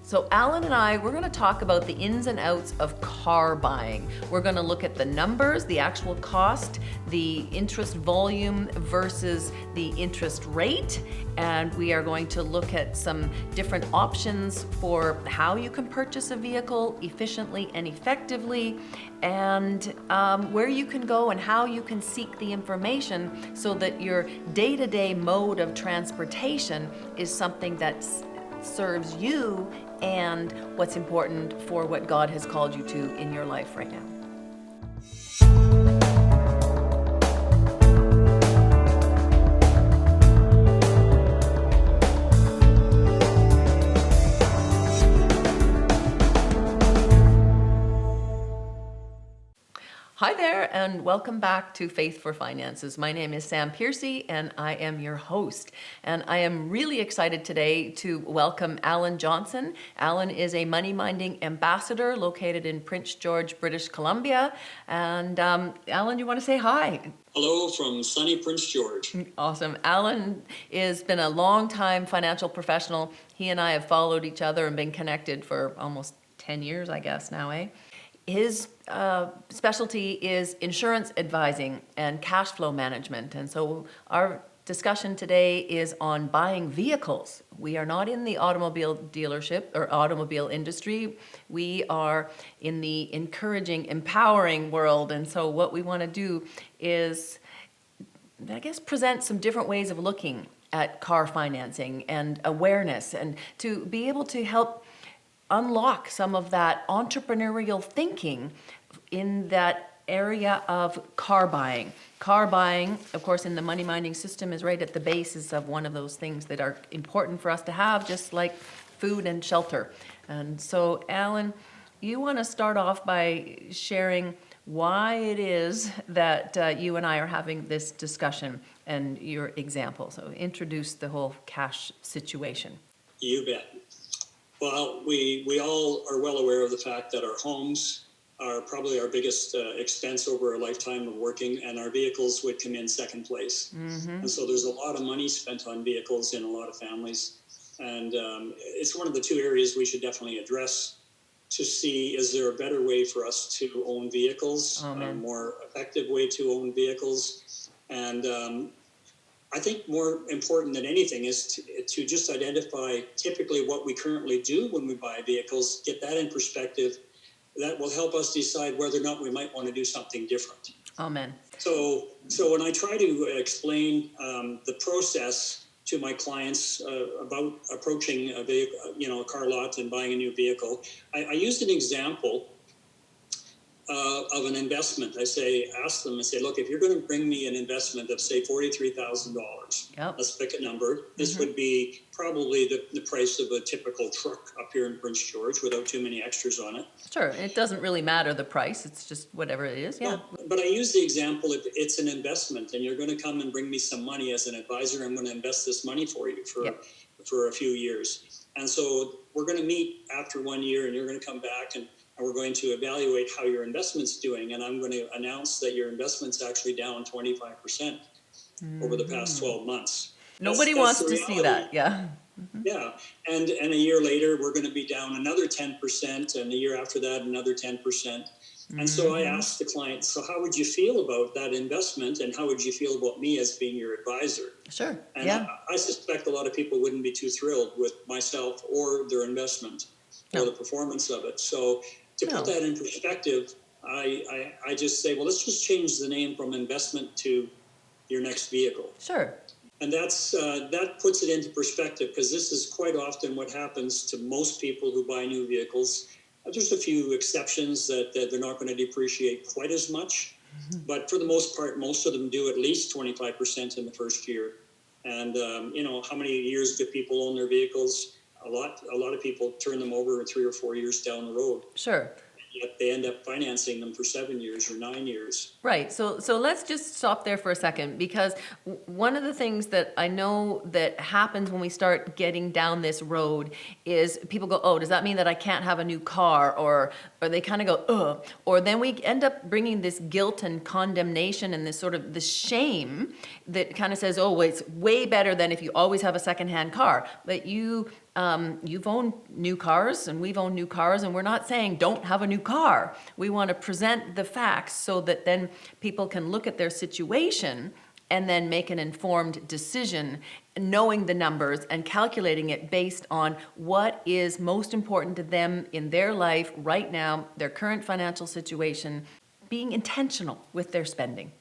So Alan and I, we're going to talk about the ins and outs of car buying. We're going to look at the numbers, the actual cost, the interest volume versus the interest rate, and we are going to look at some different options for how you can purchase a vehicle efficiently and effectively, and where you can go and how you can seek the information so that your day-to-day mode of transportation is something that serves you and what's important for what God has called you to in your life right now. Hi there, and welcome back to Faith for Finances. My name is Sam Piercy, and I am your host. And I am really excited today to welcome Alan Johnson. Alan is a MoneyMinding ambassador located in Prince George, British Columbia. And Alan, you want to say hi? Hello from sunny Prince George. Awesome. Alan has been a long-time financial professional. He and I have followed each other and been connected for almost 10 years, I guess now, eh? His specialty is insurance advising and cash flow management. And so our discussion today is on buying vehicles. We are not in the automobile dealership or automobile industry. We are in the encouraging, empowering world. And so what we want to do is, I guess, present some different ways of looking at car financing and awareness, and to be able to help unlock some of that entrepreneurial thinking in that area of car buying. Car buying, of course, in the MoneyMinding system is right at the basis of one of those things that are important for us to have, just like food and shelter. And so, Alan, you want to start off by sharing why it is that you and I are having this discussion and your example. So introduce the whole cash situation. You bet. Well, we all are well aware of the fact that our homes are probably our biggest expense over a lifetime of working, and our vehicles would come in second place. Mm-hmm. And so there's a lot of money spent on vehicles in a lot of families. And it's one of the two areas we should definitely address to see, is there a better way for us to own vehicles, a more effective way to own vehicles? And I think more important than anything is to just identify typically what we currently do when we buy vehicles, get that in perspective. That will help us decide whether or not we might want to do something different. Amen. So when I try to explain the process to my clients about approaching a vehicle, a car lot and buying a new vehicle, I used an example of an investment. Ask them, look, if you're going to bring me an investment of, say, $43,000, let's pick a number. This would be probably the price of a typical truck up here in Prince George without too many extras on it. Sure. It doesn't really matter the price. It's just whatever it is. Yeah. But I use the example, if it's an investment and you're going to come and bring me some money as an advisor, I'm going to invest this money for you for a few years. And so we're going to meet after 1 year, and you're going to come back and we're going to evaluate how your investment's doing, and I'm going to announce that your investment's actually down 25% over the past 12 months. Nobody wants to see that, yeah. Mm-hmm. Yeah, and a year later, we're going to be down another 10%, and the year after that, another 10%. And so I asked the client, so how would you feel about that investment, and how would you feel about me as being your advisor? Sure, and I suspect a lot of people wouldn't be too thrilled with myself or their investment or the performance of it. So to put that in perspective, I just say, well, let's just change the name from investment to your next vehicle. Sure. And that puts it into perspective, because this is quite often what happens to most people who buy new vehicles. There's a few exceptions that they're not going to depreciate quite as much. Mm-hmm. But for the most part, most of them do at least 25% in the first year. And, how many years do people own their vehicles? A lot of people turn them over 3 or 4 years down the road. Sure. Yet they end up financing them for 7 years or 9 years. Right. So let's just stop there for a second, because one of the things that I know that happens when we start getting down this road is people go, oh, does that mean that I can't have a new car? Or they kind of go, ugh. Or then we end up bringing this guilt and condemnation and this sort of the shame that kind of says, oh, it's way better than if you always have a secondhand car. But you you've owned new cars and we've owned new cars, and we're not saying don't have a new car. We want to present the facts so that then people can look at their situation and then make an informed decision, knowing the numbers and calculating it based on what is most important to them in their life right now, their current financial situation, being intentional with their spending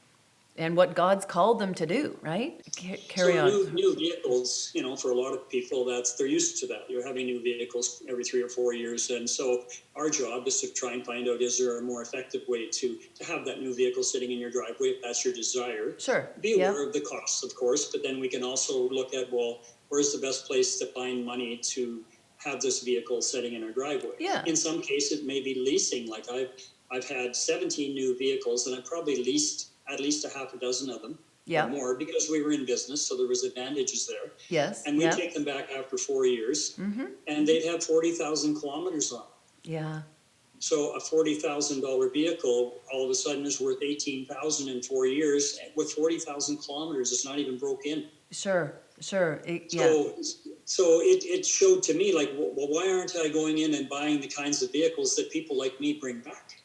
and what God's called them to do, right? Carry So on. new vehicles, for a lot of people, they're used to that. You're having new vehicles every 3 or 4 years. And so our job is to try and find out, is there a more effective way to have that new vehicle sitting in your driveway, if that's your desire? Sure. Be aware of the costs, of course, but then we can also look at, well, where's the best place to find money to have this vehicle sitting in our driveway? Yeah. In some cases, it may be leasing. Like I've had 17 new vehicles, and I probably leased at least a half a dozen of them. Yeah. Or more, because we were in business, so there was advantages there. Yes. And we yeah. take them back after 4 years, Mm-hmm. and they'd have 40,000 kilometers on them. Yeah. So a $40,000 vehicle all of a sudden is worth $18,000 in 4 years. With 40,000 kilometers, it's not even broke in. Sure. So it showed to me, like, well, why aren't I going in and buying the kinds of vehicles that people like me bring back?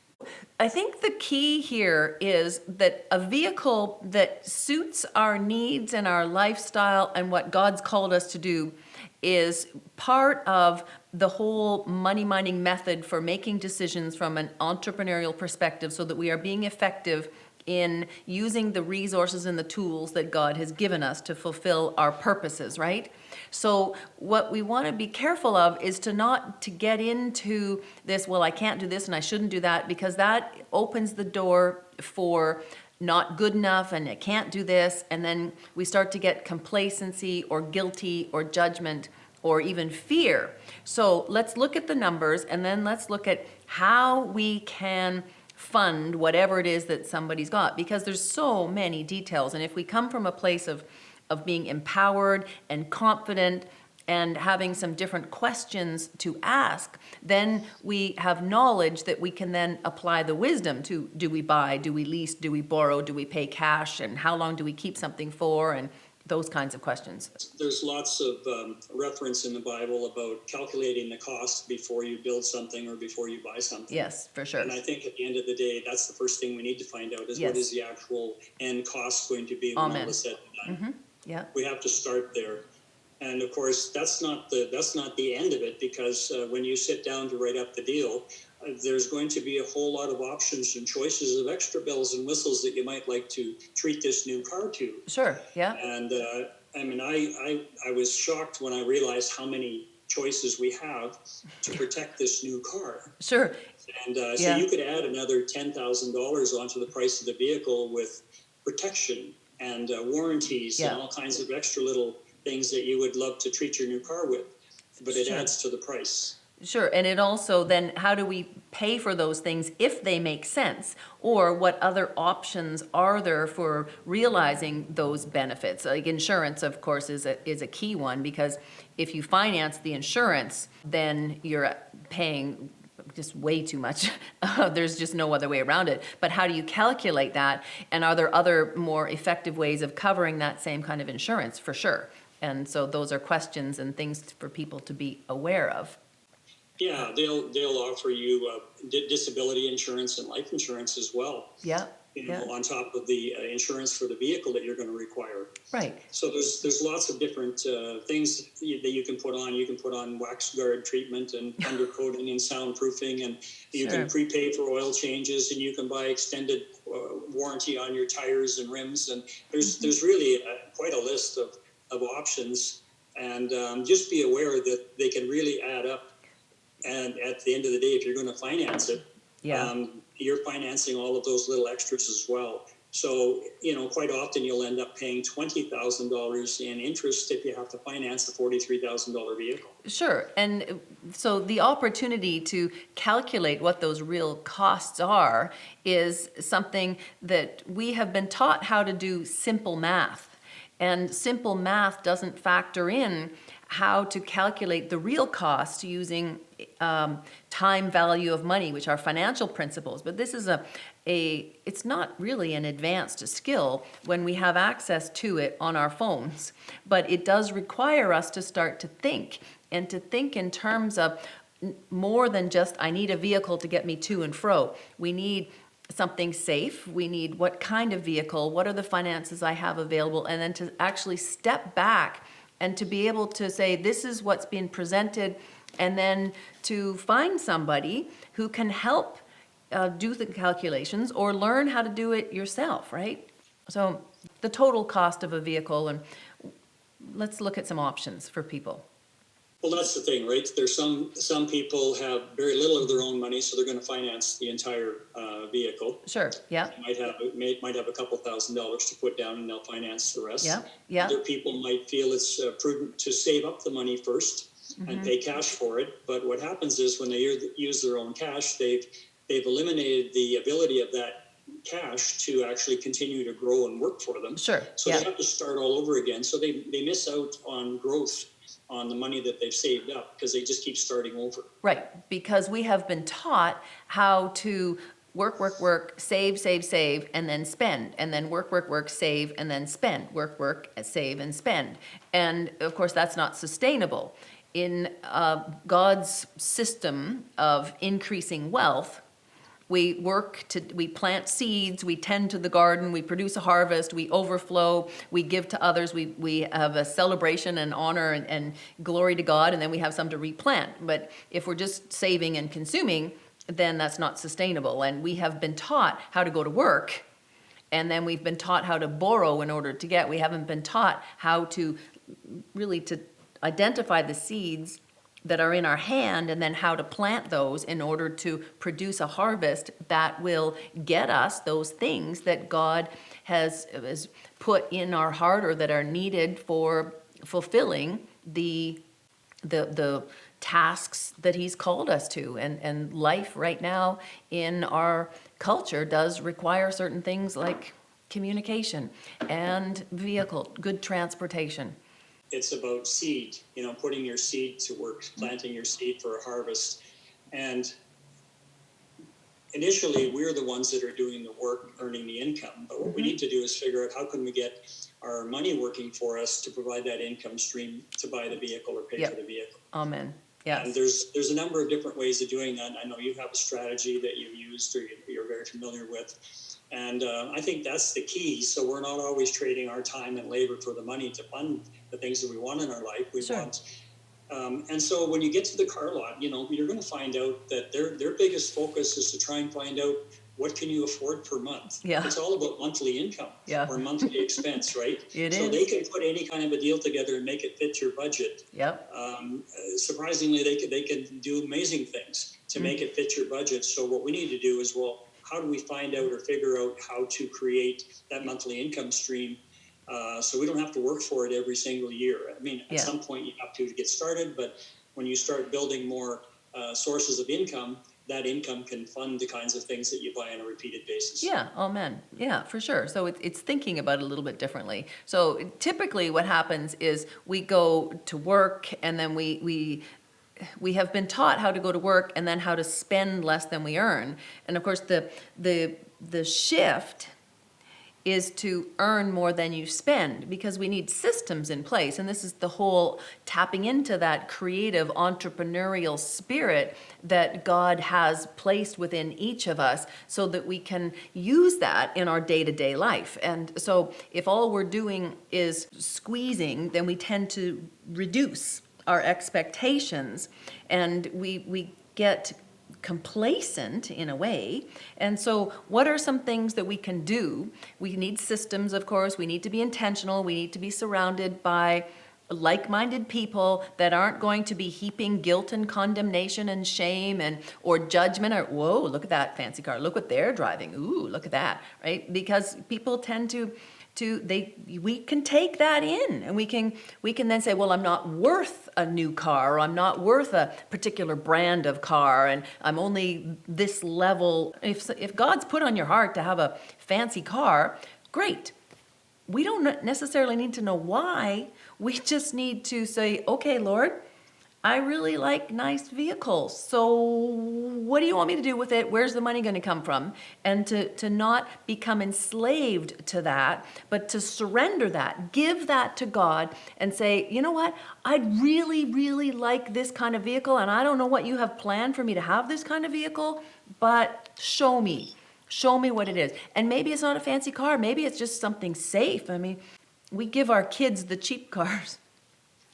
I think the key here is that a vehicle that suits our needs and our lifestyle and what God's called us to do is part of the whole money minding method for making decisions from an entrepreneurial perspective, so that we are being effective in using the resources and the tools that God has given us to fulfill our purposes, right? So what we want to be careful of is to get into this, well, I can't do this and I shouldn't do that, because that opens the door for not good enough and I can't do this. And then we start to get complacency or guilty or judgment or even fear. So let's look at the numbers, and then let's look at how we can fund whatever it is that somebody's got, because there's so many details. And if we come from a place of being empowered and confident and having some different questions to ask, then we have knowledge that we can then apply the wisdom to, do we buy, do we lease, do we borrow, do we pay cash, and how long do we keep something for, and those kinds of questions. There's lots of reference in the Bible about calculating the cost before you build something or before you buy something. Yes, for sure. And I think at the end of the day, that's the first thing we need to find out is Yes. what is the actual end cost going to be when Amen. all is said and done. Yeah. We have to start there. And of course, that's not the end of it, because when you sit down to write up the deal, there's going to be a whole lot of options and choices of extra bells and whistles that you might like to treat this new car to. Sure, yeah. And I was shocked when I realized how many choices we have to protect this new car. Sure. And Yeah. so you could add another $10,000 onto the price of the vehicle with protection and warranties Yeah. and all kinds of extra little things that you would love to treat your new car with. But it Sure. adds to the price. Sure, and it also then, how do we pay for those things if they make sense? Or what other options are there for realizing those benefits? Like insurance, of course, is a key one, because if you finance the insurance, then you're paying just way too much. There's just no other way around it. But how do you calculate that? And are there other more effective ways of covering that same kind of insurance? For sure. And so those are questions and things for people to be aware of. Yeah, they'll offer you disability insurance and life insurance as well. Yeah. On top of the insurance for the vehicle that you're going to require. Right. So there's lots of different things that you can put on. You can put on wax guard treatment and undercoating and soundproofing, and you can prepay for oil changes, and you can buy extended warranty on your tires and rims. And there's really quite a list of options. And just be aware that they can really add up. And at the end of the day, if you're going to finance it, you're financing all of those little extras as well. So, quite often you'll end up paying $20,000 in interest if you have to finance a $43,000 vehicle. Sure. And so the opportunity to calculate what those real costs are is something that we have been taught how to do simple math. And simple math doesn't factor in how to calculate the real cost using time value of money, which are financial principles. But this is it's not really an advanced skill when we have access to it on our phones. But it does require us to start to think, and to think in terms of more than just, I need a vehicle to get me to and fro. We need something safe. We need what kind of vehicle, what are the finances I have available, and then to actually step back and to be able to say, this is what's being presented, and then to find somebody who can help do the calculations or learn how to do it yourself, right? So the total cost of a vehicle, and let's look at some options for people. Well, that's the thing, right? There's some people have very little of their own money, so they're going to finance the entire vehicle. Sure, yeah. They might have a couple $1,000s to put down, and they'll finance the rest. Yeah, yeah. Other people might feel it's prudent to save up the money first and pay cash for it. But what happens is when they use their own cash, they've eliminated the ability of that cash to actually continue to grow and work for them. Sure. So yeah. they have to start all over again. So they miss out on growth on the money that they've saved up because they just keep starting over. Right, because we have been taught how to work, save, and then spend, and then work, save, and then spend, work, save, and spend. And of course, that's not sustainable. In God's system of increasing wealth, we plant seeds, we tend to the garden, we produce a harvest, we overflow, we give to others, we have a celebration and honor and glory to God, and then we have some to replant. But if we're just saving and consuming, then that's not sustainable. And we have been taught how to go to work, and then we've been taught how to borrow in order to get. We haven't been taught how to really to identify the seeds that are in our hand, and then how to plant those in order to produce a harvest that will get us those things that God has put in our heart or that are needed for fulfilling the tasks that He's called us to. And life right now in our culture does require certain things like communication and vehicle, good transportation. It's about seed, putting your seed to work, planting your seed for a harvest. And initially, we're the ones that are doing the work, earning the income. But what we need to do is figure out how can we get our money working for us to provide that income stream to buy the vehicle or pay for the vehicle. Amen. Yes. And there's a number of different ways of doing that. I know you have a strategy that you used or you're very familiar with. And I think that's the key. So we're not always trading our time and labor for the money to fund the things that we want in our life. And so when you get to the car lot, you're going to find out that their biggest focus is to try and find out what can you afford per month. Yeah. It's all about monthly income or monthly expense, right? It so is. They can put any kind of a deal together and make it fit your budget. Yep. Surprisingly, they can do amazing things to make it fit your budget. So what we need to do is, how do we find out or figure out how to create that monthly income stream so we don't have to work for it every single year? I mean, at some point you have to get started, but when you start building more sources of income, that income can fund the kinds of things that you buy on a repeated basis. Yeah, amen. Yeah, for sure. So it's thinking about it a little bit differently. So typically what happens is we go to work, and then we have been taught how to go to work and then how to spend less than we earn. And of course the shift is to earn more than you spend, because we need systems in place. And this is the whole tapping into that creative entrepreneurial spirit that God has placed within each of us so that we can use that in our day-to-day life. And so if all we're doing is squeezing, then we tend to reduce our expectations, and we get complacent in a way. And so what are some things that we can do? We need systems, of course. We need to be intentional. We need to be surrounded by like-minded people that aren't going to be heaping guilt and condemnation and shame or judgment, or whoa, look at that fancy car, look what they're driving, ooh, look at that, right? Because people tend to we can take that in, and we can then say, well, I'm not worth a new car, or I'm not worth a particular brand of car, and I'm only this level. If God's put on your heart to have a fancy car, great. we don't necessarily need to know why. We just need to say, okay, Lord, I really like nice vehicles. So what do you want me to do with it? Where's the money going to come from? And to not become enslaved to that, but to surrender that, give that to God and say, you know what? I'd really, really like this kind of vehicle. And I don't know what you have planned for me to have this kind of vehicle, but show me. Show me what it is. And maybe it's not a fancy car. Maybe it's just something safe. I mean, we give our kids the cheap cars.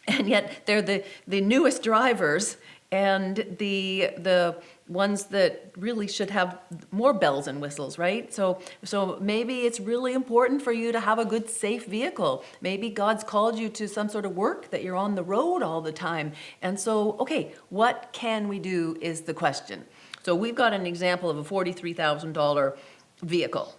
And yet they're the newest drivers and the ones that really should have more bells and whistles, right? So maybe it's really important for you to have a good, safe vehicle. Maybe God's called you to some sort of work that you're on the road all the time. And so, okay, what can we do is the question. So we've got an example of a $43,000 vehicle.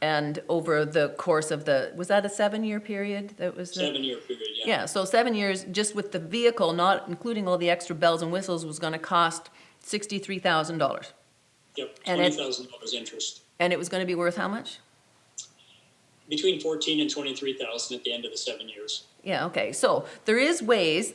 And over the course of was that a 7-year period? That was 7-year period, yeah. Yeah, so 7 years just with the vehicle, not including all the extra bells and whistles, was going to cost $63,000. Yep, And $20,000 interest. And it was going to be worth how much? Between $14,000 and $23,000 at the end of the 7 years. Yeah, okay. So there is ways.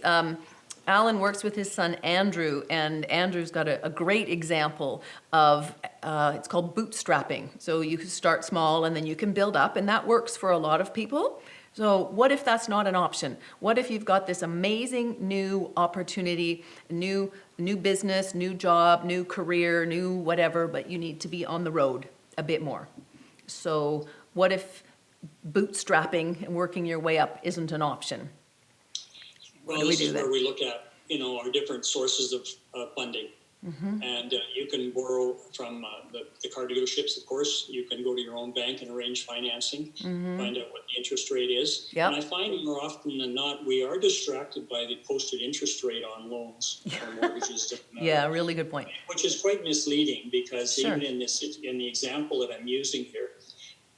Alan works with his son Andrew, and Andrew's got a great example of, it's called bootstrapping. So you can start small and then you can build up, and that works for a lot of people. So what if that's not an option? What if you've got this amazing new opportunity, new business, new job, new career, new whatever, but you need to be on the road a bit more? So what if bootstrapping and working your way up isn't an option? Well, this is where we look at, our different sources of funding. Mm-hmm. And you can borrow from the car dealerships, of course. You can go to your own bank and arrange financing, mm-hmm. find out what the interest rate is. Yep. And I find more often than not, we are distracted by the posted interest rate on loans or mortgages. Yeah, really good point. Which is quite misleading because sure. Even in the example that I'm using here,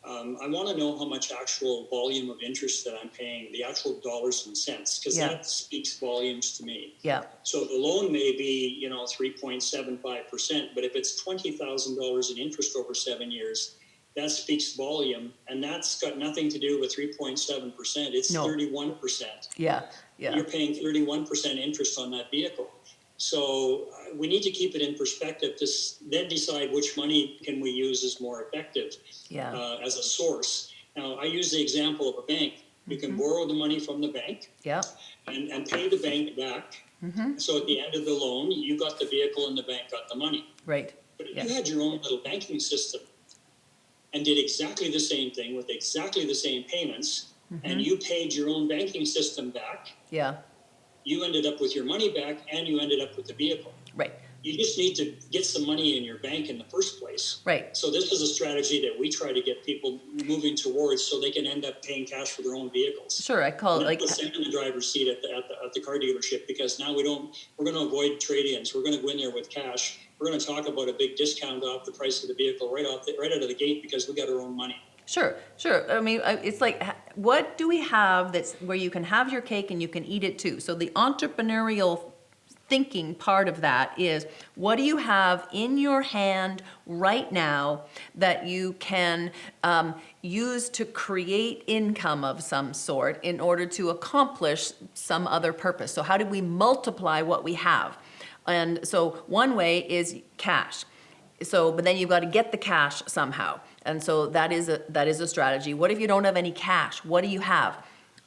I want to know how much actual volume of interest that I'm paying, the actual dollars and cents, because that speaks volumes to me. Yeah. So the loan may be, 3.75%, but if it's $20,000 in interest over 7 years, that speaks volume, and that's got nothing to do with 3.7%. It's 31%. Yeah. Yeah. You're paying 31% interest on that vehicle. So we need to keep it in perspective to then decide which money can we use as more effective as a source. Now, I use the example of a bank. You can borrow the money from the bank and pay the bank back. Mm-hmm. So at the end of the loan, you got the vehicle and the bank got the money. Right. But if you had your own little banking system and did exactly the same thing with exactly the same payments, mm-hmm. and you paid your own banking system back, you ended up with your money back and you ended up with the vehicle. Right. You just need to get some money in your bank in the first place. Right. So this is a strategy that we try to get people moving towards so they can end up paying cash for their own vehicles. Sure, I call it like put them in the driver's seat at the car dealership, because now we're going to avoid trade-ins. We're going to go in there with cash. We're going to talk about a big discount off the price of the vehicle right out of the gate because we got our own money. Sure. I mean, it's like, what do we have that's where you can have your cake and you can eat it too? So the entrepreneurial thinking part of that is, what do you have in your hand right now that you can use to create income of some sort in order to accomplish some other purpose? So how do we multiply what we have? And so one way is cash. So, but then you've got to get the cash somehow. And so that is a strategy. What if you don't have any cash? What do you have?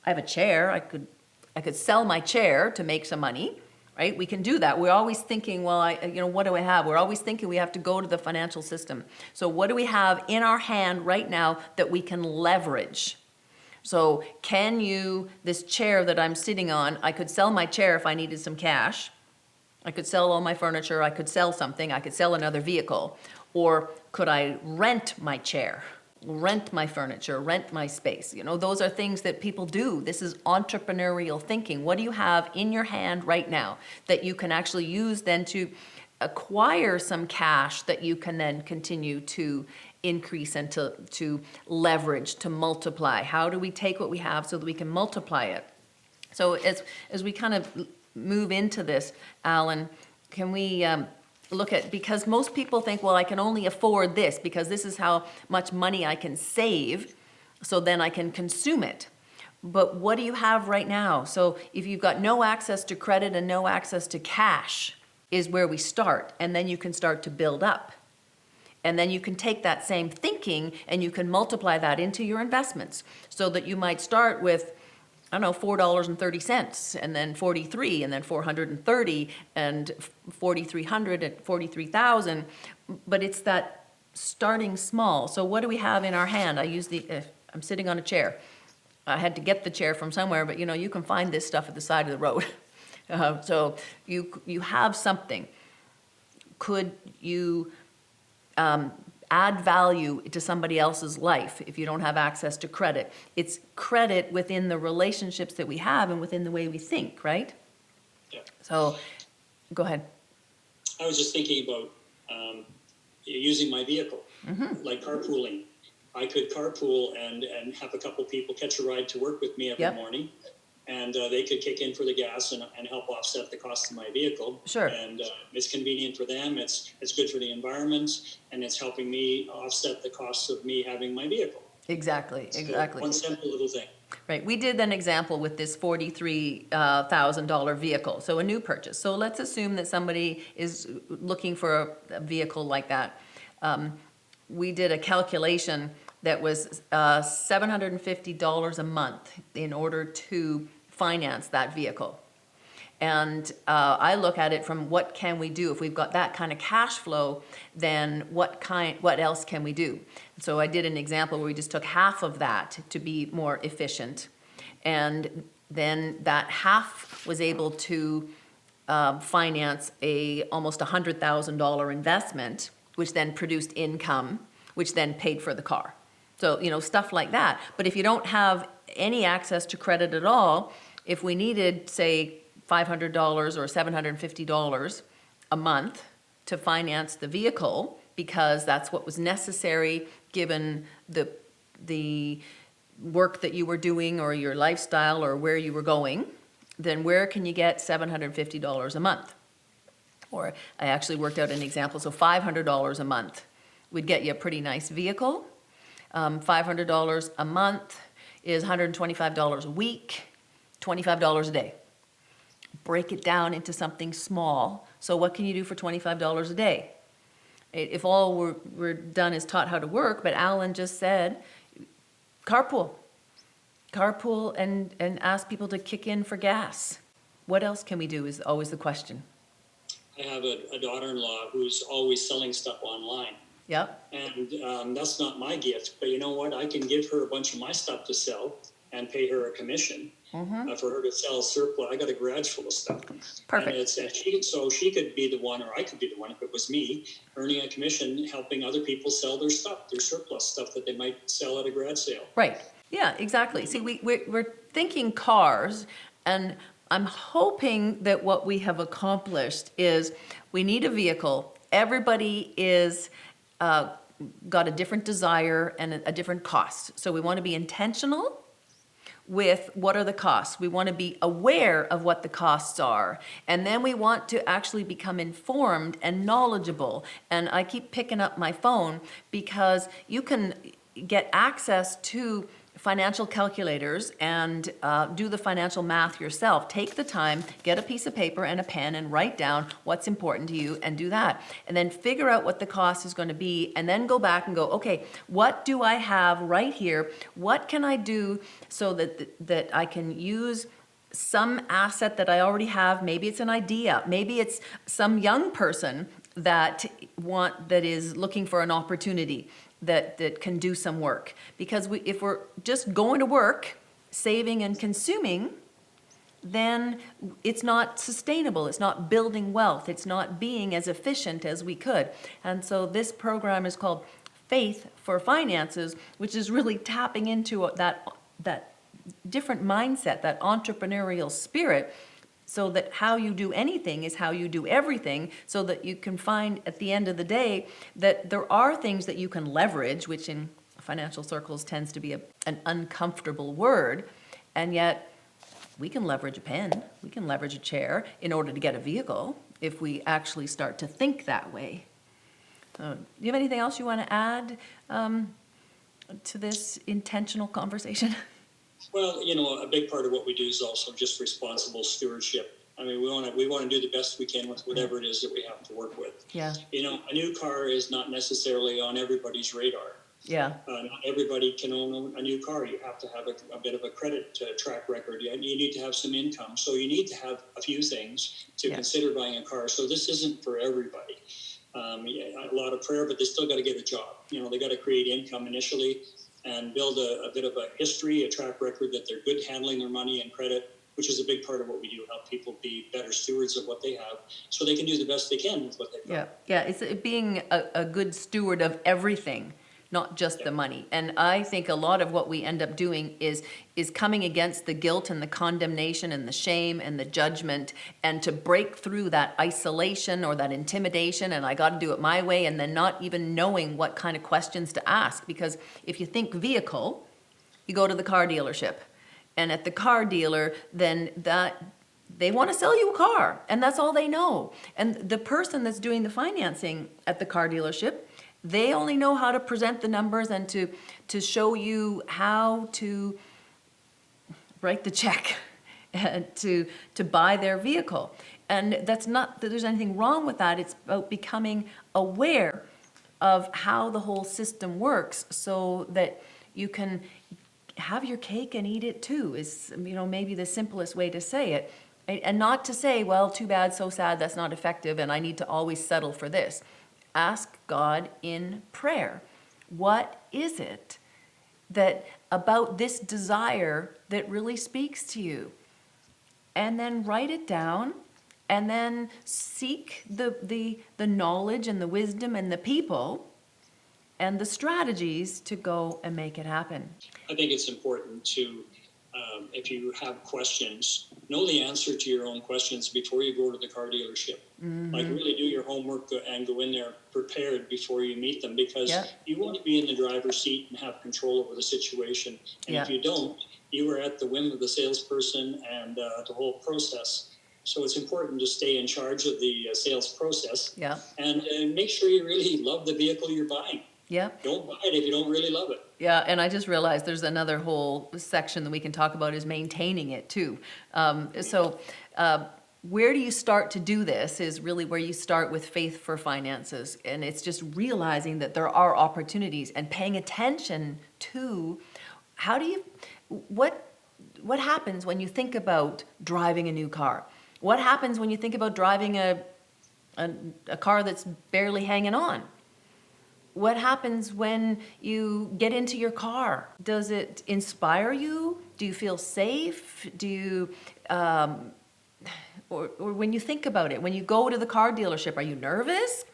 I have a chair. I could sell my chair to make some money, right? We can do that. We're always thinking, well, what do I have? We're always thinking we have to go to the financial system. So what do we have in our hand right now that we can leverage? So this chair that I'm sitting on, I could sell my chair if I needed some cash. I could sell all my furniture. I could sell something. I could sell another vehicle. Or could I rent my chair, rent my furniture, rent my space? Those are things that people do. This is entrepreneurial thinking. What do you have in your hand right now that you can actually use then to acquire some cash that you can then continue to increase and to leverage, to multiply? How do we take what we have so that we can multiply it? So as we kind of move into this, Alan, can we look at, because most people think, well, I can only afford this because this is how much money I can save. so then I can consume it. But what do you have right now? So if you've got no access to credit and no access to cash is where we start. And then you can start to build up. And then you can take that same thinking and you can multiply that into your investments so that you might start with, I don't know, $4.30 and then 43 and then 430 and 4,300 and 43,000. But it's that starting small. So what do we have in our hand? I'm sitting on a chair. I had to get the chair from somewhere, but you can find this stuff at the side of the road. So you have something. Could you add value to somebody else's life if you don't have access to credit? It's credit within the relationships that we have and within the way we think, right? Yeah. So go ahead. I was just thinking about using my vehicle, like carpooling. I could carpool and have a couple people catch a ride to work with me every morning, and they could kick in for the gas and help offset the cost of my vehicle. Sure. And it's convenient for them. It's good for the environment, and it's helping me offset the costs of me having my vehicle. Exactly. So one simple little thing. Right. We did an example with this $43,000 vehicle, so a new purchase. So let's assume that somebody is looking for a vehicle like that. We did a calculation that was $750 a month in order to finance that vehicle. And I look at it from what can we do? If we've got that kind of cash flow, then what else can we do? So I did an example where we just took half of that to be more efficient. And then that half was able to finance almost $100,000 investment, which then produced income, which then paid for the car. So, stuff like that. But if you don't have any access to credit at all, if we needed, say, $500 or $750 a month to finance the vehicle, because that's what was necessary given the work that you were doing or your lifestyle or where you were going, then where can you get $750 a month? Or I actually worked out an example, so $500 a month would get you a pretty nice vehicle. $500 a month is $125 a week, $25 a day. Break it down into something small. So what can you do for $25 a day? If all we're done is taught how to work, but Alan just said, carpool and ask people to kick in for gas. What else can we do is always the question. I have a daughter-in-law who's always selling stuff online. Yep. And that's not my gift, but you know what? I can give her a bunch of my stuff to sell and pay her a commission for her to sell surplus. I got a garage full of stuff. Perfect. And so she could be the one, or I could be the one if it was me, earning a commission, helping other people sell their stuff, their surplus stuff that they might sell at a garage sale. Right. Yeah, exactly. See, we're thinking cars, and I'm hoping that what we have accomplished is we need a vehicle. Everybody is got a different desire and a different cost. So we want to be intentional with what are the costs. We want to be aware of what the costs are. And then we want to actually become informed and knowledgeable. And I keep picking up my phone because you can get access to financial calculators and do the financial math yourself. Take the time, get a piece of paper and a pen and write down what's important to you and do that. And then figure out what the cost is going to be and then go back and go, okay, what do I have right here? What can I do so that I can use some asset that I already have? Maybe it's an idea. Maybe it's some young person that is looking for an opportunity that can do some work. Because if we're just going to work, saving and consuming, then it's not sustainable. It's not building wealth. It's not being as efficient as we could. And so this program is called Faith for Finances, which is really tapping into that different mindset, that entrepreneurial spirit, so that how you do anything is how you do everything, so that you can find at the end of the day that there are things that you can leverage, which in financial circles tends to be an uncomfortable word, and yet we can leverage a pen, we can leverage a chair in order to get a vehicle if we actually start to think that way. Do you have anything else you want to add, to this intentional conversation? Well, a big part of what we do is also just responsible stewardship. I mean, we want to do the best we can with whatever it is that we have to work with. Yeah. A new car is not necessarily on everybody's radar. Yeah. Not everybody can own a new car. You have to have a bit of a credit track record. You need to have some income. So you need to have a few things to consider buying a car. So this isn't for everybody. A lot of prayer, but they still got to get a job. They got to create income initially and build a bit of a history, a track record that they're good handling their money and credit, which is a big part of what we do, help people be better stewards of what they have so they can do the best they can with what they've got. Yeah, it's being a good steward of everything, not just the money. And I think a lot of what we end up doing is coming against the guilt and the condemnation and the shame and the judgment, and to break through that isolation or that intimidation, and I got to do it my way, and then not even knowing what kind of questions to ask. Because if you think vehicle, you go to the car dealership. And at the car dealer, then they want to sell you a car, and that's all they know. And the person that's doing the financing at the car dealership, they only know how to present the numbers and to show you how to write the check and to buy their vehicle. And that's not that there's anything wrong with that. It's about becoming aware of how the whole system works so that you can have your cake and eat it too, is maybe the simplest way to say it. And not to say, well, too bad, so sad, that's not effective, and I need to always settle for this. Ask God in prayer, what is it that about this desire that really speaks to you? And then write it down, and then seek the knowledge and the wisdom and the people and the strategies to go and make it happen. I think it's important to, if you have questions, know the answer to your own questions before you go to the car dealership. Mm-hmm. Like really do your homework and go in there prepared before you meet them, because you want to be in the driver's seat and have control over the situation. And if you don't, you are at the whim of the salesperson and the whole process. So it's important to stay in charge of the sales process and make sure you really love the vehicle you're buying. Yeah. Don't buy it if you don't really love it. Yeah, and I just realized there's another whole section that we can talk about is maintaining it too. Where do you start to do this is really where you start with Faith for Finances. And it's just realizing that there are opportunities and paying attention to what happens when you think about driving a new car? What happens when you think about driving a car that's barely hanging on? What happens when you get into your car? Does it inspire you? Do you feel safe? Do you, or when you think about it, when you go to the car dealership, are you nervous?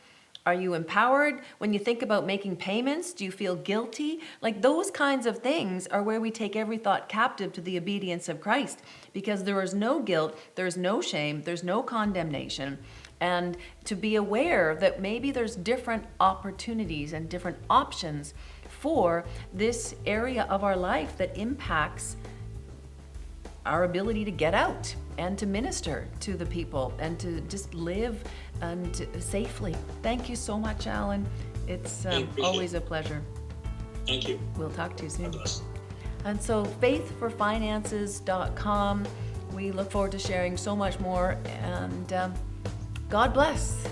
Are you empowered? When you think about making payments, do you feel guilty? Like those kinds of things are where we take every thought captive to the obedience of Christ, because there is no guilt, there's no shame, there's no condemnation. And to be aware that maybe there's different opportunities and different options for this area of our life that impacts our ability to get out and to minister to the people and to just live and safely. Thank you so much, Alan. It's always a pleasure. Thank you. We'll talk to you soon. God bless. And so faithforfinances.com. We look forward to sharing so much more, and God bless.